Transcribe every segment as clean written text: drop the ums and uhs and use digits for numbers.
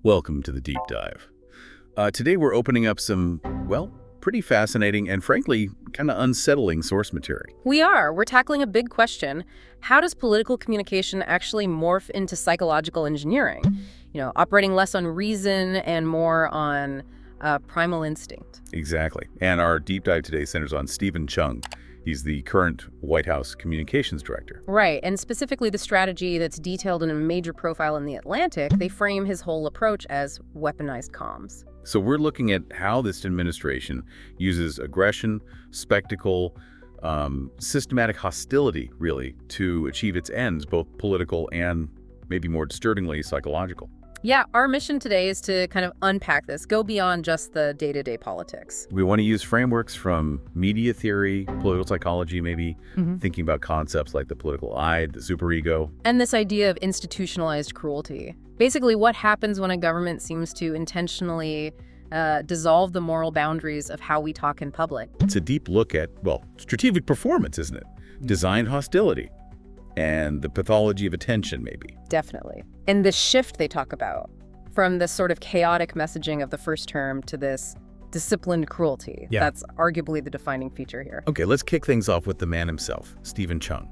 Welcome to the deep dive. Today we're opening up some, well, pretty fascinating and frankly, kind of unsettling source material. We're tackling a big question. How does political communication actually morph into psychological engineering? Operating less on reason and more on primal instinct. Exactly. And our deep dive today centers on Steven Cheung. He's the current White House communications director. Right, and specifically the strategy that's detailed in a major profile in The Atlantic, they frame his whole approach as weaponized comms. So we're looking at how this administration uses aggression, spectacle, systematic hostility, really, to achieve its ends, both political and, maybe more disturbingly, psychological. Yeah, our mission today is to kind of unpack this, go beyond just the day-to-day politics. We want to use frameworks from media theory, political psychology, maybe, thinking about concepts like the political eye, the superego. And this idea of institutionalized cruelty. Basically, what happens when a government seems to intentionally dissolve the moral boundaries of how we talk in public. It's a deep look at, well, strategic performance, isn't it? Designed hostility. And the pathology of attention, maybe. Definitely. And the shift they talk about from this sort of chaotic messaging of the first term to this disciplined cruelty. Yeah. That's arguably the defining feature here. Okay, let's kick things off with the man himself, Steven Cheung.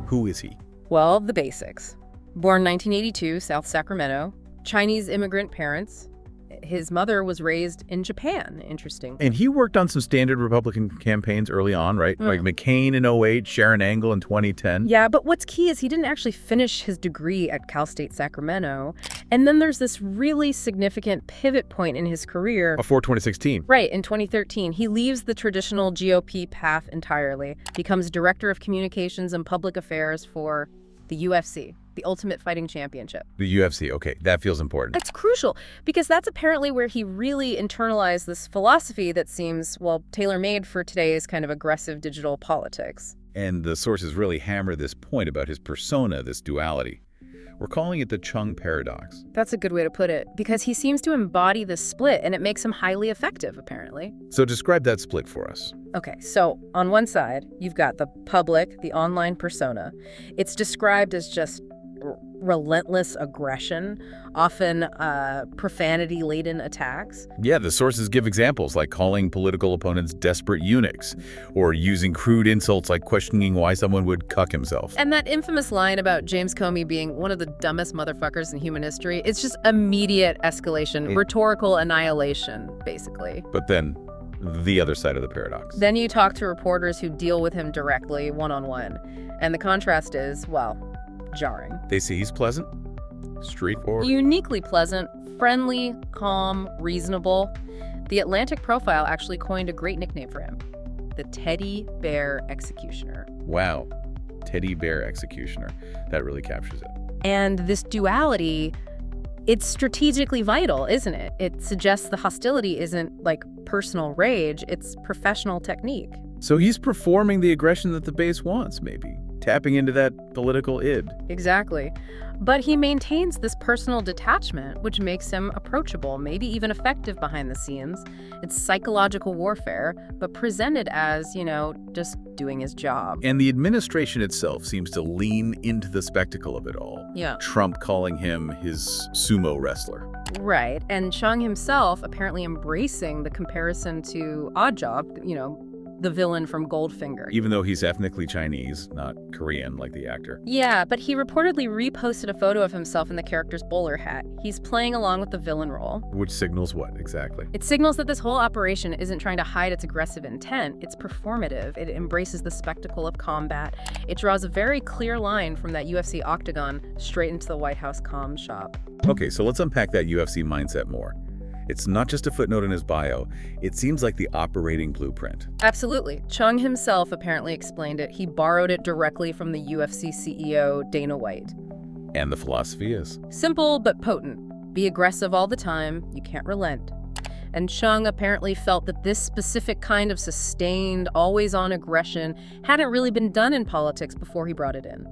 Who is he? Well, the basics. Born 1982, South Sacramento, Chinese immigrant parents. His mother was raised in Japan, interesting. And he worked on some standard Republican campaigns early on, right? Like McCain in 2008, Sharon Angle in 2010. Yeah, but what's key is he didn't actually finish his degree at Cal State Sacramento. And then there's this really significant pivot point in his career. Before 2016. Right, in 2013. He leaves the traditional GOP path entirely, becomes director of communications and public affairs for the UFC. The Ultimate Fighting Championship. The UFC, okay, that feels important. That's crucial, because that's apparently where he really internalized this philosophy that seems, well, tailor-made for today's kind of aggressive digital politics. And the sources really hammer this point about his persona, this duality. We're calling it the Cheung paradox. That's a good way to put it, because he seems to embody this split, and it makes him highly effective, apparently. So describe that split for us. Okay, so on one side, you've got the public, the online persona. It's described as just relentless aggression, often profanity-laden attacks. Yeah, the sources give examples like calling political opponents desperate eunuchs or using crude insults like questioning why someone would cuck himself. And that infamous line about James Comey being one of the dumbest motherfuckers in human history, it's just immediate escalation, rhetorical annihilation, basically. But then, the other side of the paradox. Then you talk to reporters who deal with him directly, one-on-one. And the contrast is, well, jarring. They say he's pleasant, straightforward. Uniquely pleasant, friendly, calm, reasonable. The Atlantic profile actually coined a great nickname for him, the Teddy Bear Executioner. Wow, Teddy Bear Executioner. That really captures it. And this duality, it's strategically vital, isn't it? It suggests the hostility isn't like personal rage, it's professional technique. So he's performing the aggression that the base wants, maybe. Tapping into that political id. Exactly. But he maintains this personal detachment, which makes him approachable, maybe even effective behind the scenes. It's psychological warfare, but presented as, just doing his job. And the administration itself seems to lean into the spectacle of it all. Yeah. Trump calling him his sumo wrestler. Right. And Cheung himself apparently embracing the comparison to Oddjob, the villain from Goldfinger. Even though he's ethnically Chinese, not Korean like the actor. Yeah, but he reportedly reposted a photo of himself in the character's bowler hat. He's playing along with the villain role. Which signals what, exactly? It signals that this whole operation isn't trying to hide its aggressive intent. It's performative. It embraces the spectacle of combat. It draws a very clear line from that UFC octagon straight into the White House comms shop. Okay, so let's unpack that UFC mindset more. It's not just a footnote in his bio. It seems like the operating blueprint. Absolutely. Cheung himself apparently explained it. He borrowed it directly from the UFC CEO, Dana White. And the philosophy is? Simple but potent. Be aggressive all the time. You can't relent. And Cheung apparently felt that this specific kind of sustained, always-on aggression hadn't really been done in politics before he brought it in.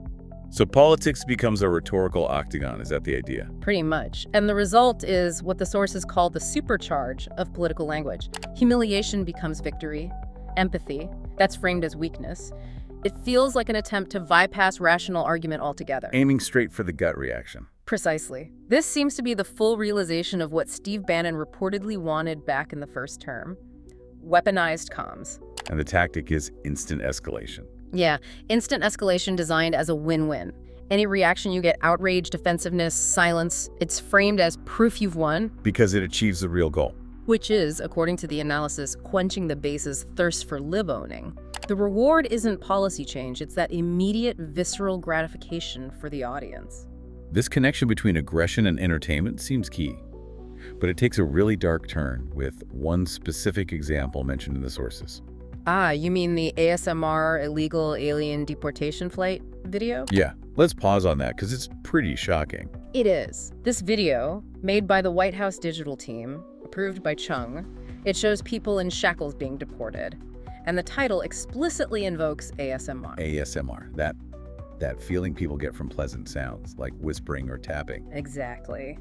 So politics becomes a rhetorical octagon, is that the idea? Pretty much. And the result is what the sources call the supercharge of political language. Humiliation becomes victory. Empathy, that's framed as weakness. It feels like an attempt to bypass rational argument altogether. Aiming straight for the gut reaction. Precisely. This seems to be the full realization of what Steve Bannon reportedly wanted back in the first term. Weaponized comms. And the tactic is instant escalation. Yeah, instant escalation designed as a win-win. Any reaction you get, outrage, defensiveness, silence, it's framed as proof you've won. Because it achieves the real goal. Which is, according to the analysis, quenching the base's thirst for lib-owning. The reward isn't policy change, it's that immediate visceral gratification for the audience. This connection between aggression and entertainment seems key. But it takes a really dark turn with one specific example mentioned in the sources. Ah, you mean the ASMR illegal alien deportation flight video? Yeah, let's pause on that because it's pretty shocking. It is. This video, made by the White House digital team, approved by Cheung, it shows people in shackles being deported. And the title explicitly invokes ASMR. ASMR, that feeling people get from pleasant sounds, like whispering or tapping. Exactly.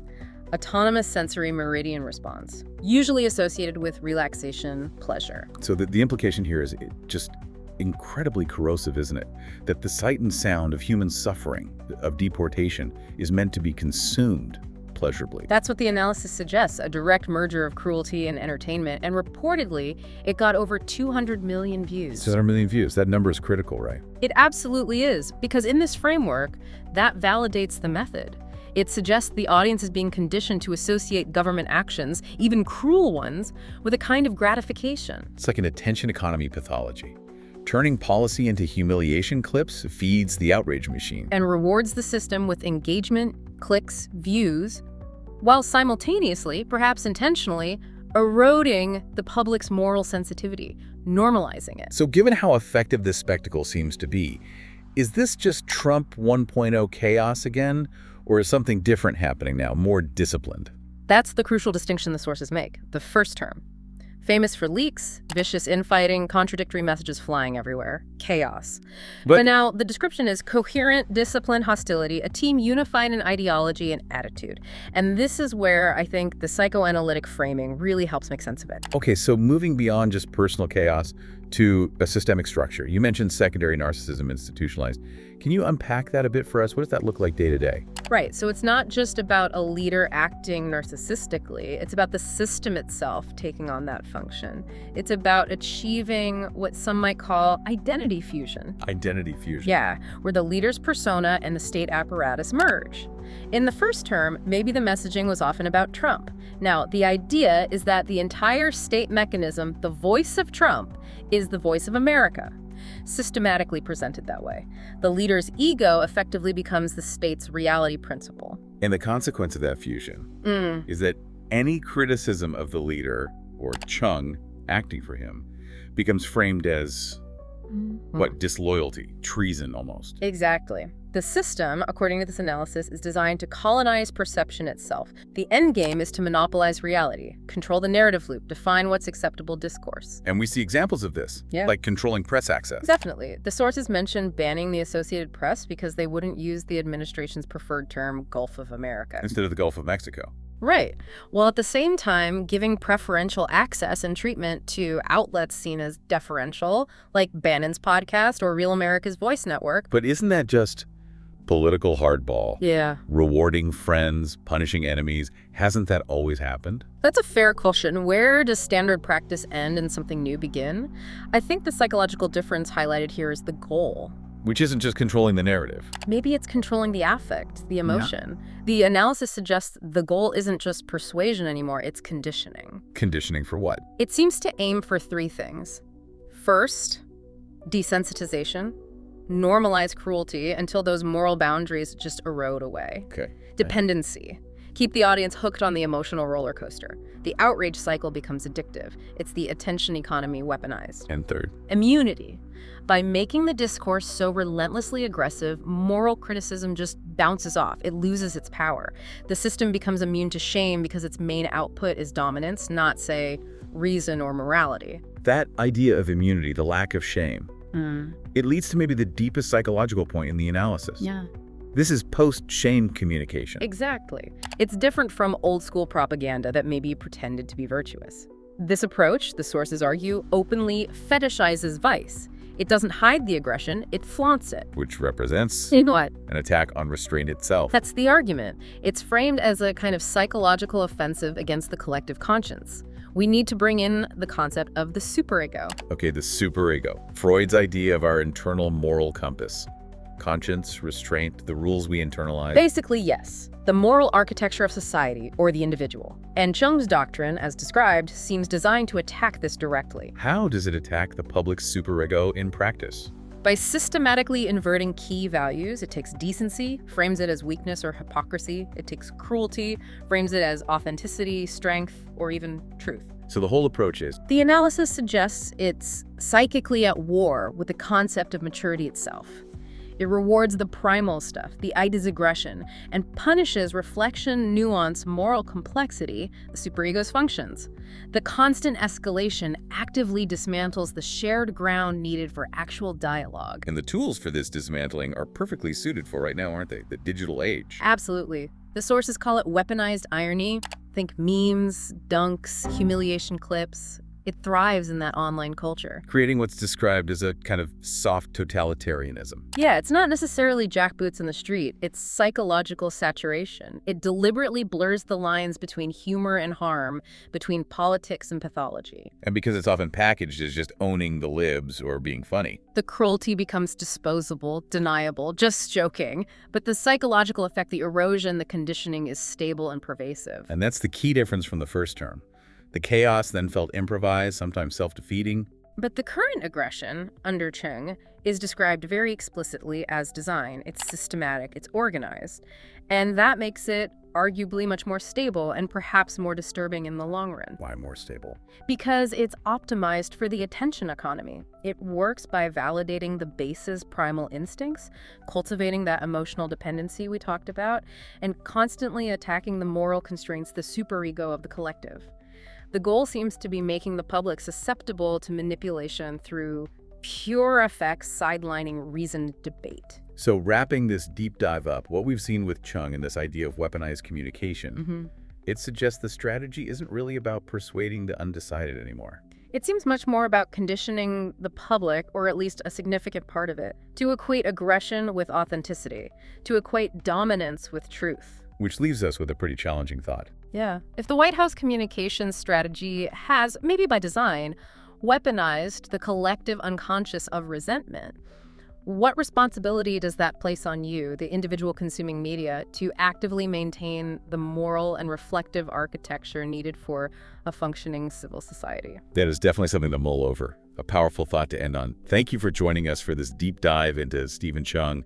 Autonomous sensory meridian response, usually associated with relaxation, pleasure. So the implication here is just incredibly corrosive, isn't it? That the sight and sound of human suffering, of deportation, is meant to be consumed pleasurably. That's what the analysis suggests, a direct merger of cruelty and entertainment, and reportedly, it got over 200 million views. 200 million views. That number is critical, right? It absolutely is, because in this framework, that validates the method. It suggests the audience is being conditioned to associate government actions, even cruel ones, with a kind of gratification. It's like an attention economy pathology. Turning policy into humiliation clips feeds the outrage machine. And rewards the system with engagement, clicks, views, while simultaneously, perhaps intentionally, eroding the public's moral sensitivity, normalizing it. So given how effective this spectacle seems to be, is this just Trump 1.0 chaos again? Or is something different happening now, more disciplined? That's the crucial distinction the sources make. The first term. Famous for leaks, vicious infighting, contradictory messages flying everywhere, chaos. But now the description is coherent, disciplined hostility, a team unified in ideology and attitude. And this is where I think the psychoanalytic framing really helps make sense of it. Okay, so moving beyond just personal chaos to a systemic structure. You mentioned secondary narcissism institutionalized. Can you unpack that a bit for us? What does that look like day to day? Right, so it's not just about a leader acting narcissistically, it's about the system itself taking on that function. It's about achieving what some might call identity fusion. Identity fusion. Yeah, where the leader's persona and the state apparatus merge. In the first term, maybe the messaging was often about Trump. Now, the idea is that the entire state mechanism, the voice of Trump, is the voice of America, systematically presented that way. The leader's ego effectively becomes the state's reality principle. And the consequence of that fusion is that any criticism of the leader, or Cheung acting for him, becomes framed as, what, disloyalty, treason almost. Exactly. The system, according to this analysis, is designed to colonize perception itself. The end game is to monopolize reality, control the narrative loop, define what's acceptable discourse. And we see examples of this, like controlling press access. Definitely. The sources mention banning the Associated Press because they wouldn't use the administration's preferred term, Gulf of America, instead of the Gulf of Mexico. Right. While at the same time giving preferential access and treatment to outlets seen as deferential, like Bannon's podcast or Real America's Voice Network. But isn't that just political hardball? Yeah. Rewarding friends, punishing enemies. Hasn't that always happened? That's a fair question. Where does standard practice end and something new begin? I think the psychological difference highlighted here is the goal. Which isn't just controlling the narrative. Maybe it's controlling the affect, the emotion. Yeah. The analysis suggests the goal isn't just persuasion anymore, it's conditioning. Conditioning for what? It seems to aim for three things. First, desensitization. Normalize cruelty until those moral boundaries just erode away. Okay. Dependency. Keep the audience hooked on the emotional roller coaster. The outrage cycle becomes addictive. It's the attention economy weaponized. And third? Immunity. By making the discourse so relentlessly aggressive, moral criticism just bounces off. It loses its power. The system becomes immune to shame because its main output is dominance, not, say, reason or morality. That idea of immunity, the lack of shame, it leads to maybe the deepest psychological point in the analysis. Yeah. This is post-shame communication. Exactly. It's different from old-school propaganda that maybe pretended to be virtuous. This approach, the sources argue, openly fetishizes vice. It doesn't hide the aggression, it flaunts it. Which represents You know what? an attack on restraint itself. That's the argument. It's framed as a kind of psychological offensive against the collective conscience. We need to bring in the concept of the superego. Okay, the superego. Freud's idea of our internal moral compass. Conscience, restraint, the rules we internalize. Basically, yes. The moral architecture of society, or the individual. And Cheung's doctrine, as described, seems designed to attack this directly. How does it attack the public superego in practice? By systematically inverting key values, it takes decency, frames it as weakness or hypocrisy. It takes cruelty, frames it as authenticity, strength, or even truth. So the whole approach is, The analysis suggests it's psychically at war with the concept of maturity itself. It rewards the primal stuff, the ida's aggression, and punishes reflection, nuance, moral complexity, the superego's functions. The constant escalation actively dismantles the shared ground needed for actual dialogue. and the tools for this dismantling are perfectly suited for right now, aren't they? The digital age. Absolutely. The sources call it weaponized irony. Think memes, dunks, humiliation clips. It thrives in that online culture. Creating what's described as a kind of soft totalitarianism. Yeah, it's not necessarily jackboots in the street. It's psychological saturation. It deliberately blurs the lines between humor and harm, between politics and pathology. And because it's often packaged as just owning the libs or being funny. The cruelty becomes disposable, deniable, just joking. But the psychological effect, the erosion, the conditioning is stable and pervasive. And that's the key difference from the first term. The chaos then felt improvised, sometimes self-defeating. But the current aggression, under Cheung, is described very explicitly as design. It's systematic, it's organized. And that makes it arguably much more stable and perhaps more disturbing in the long run. Why more stable? Because it's optimized for the attention economy. It works by validating the base's primal instincts, cultivating that emotional dependency we talked about, and constantly attacking the moral constraints, the superego of the collective. The goal seems to be making the public susceptible to manipulation through pure effects sidelining reasoned debate. So wrapping this deep dive up, what we've seen with Cheung and this idea of weaponized communication, it suggests the strategy isn't really about persuading the undecided anymore. It seems much more about conditioning the public, or at least a significant part of it, to equate aggression with authenticity, to equate dominance with truth. Which leaves us with a pretty challenging thought. Yeah. If the White House communications strategy has, maybe by design, weaponized the collective unconscious of resentment, what responsibility does that place on you, the individual consuming media, to actively maintain the moral and reflective architecture needed for a functioning civil society? That is definitely something to mull over. A powerful thought to end on. Thank you for joining us for this deep dive into Steven Cheung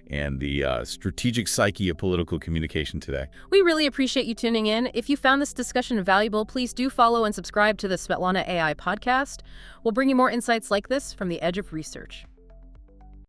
and the strategic psyche of political communication today. We really appreciate you tuning in. If you found this discussion valuable, please do follow and subscribe to the Swetlana AI podcast. We'll bring you more insights like this from the edge of research.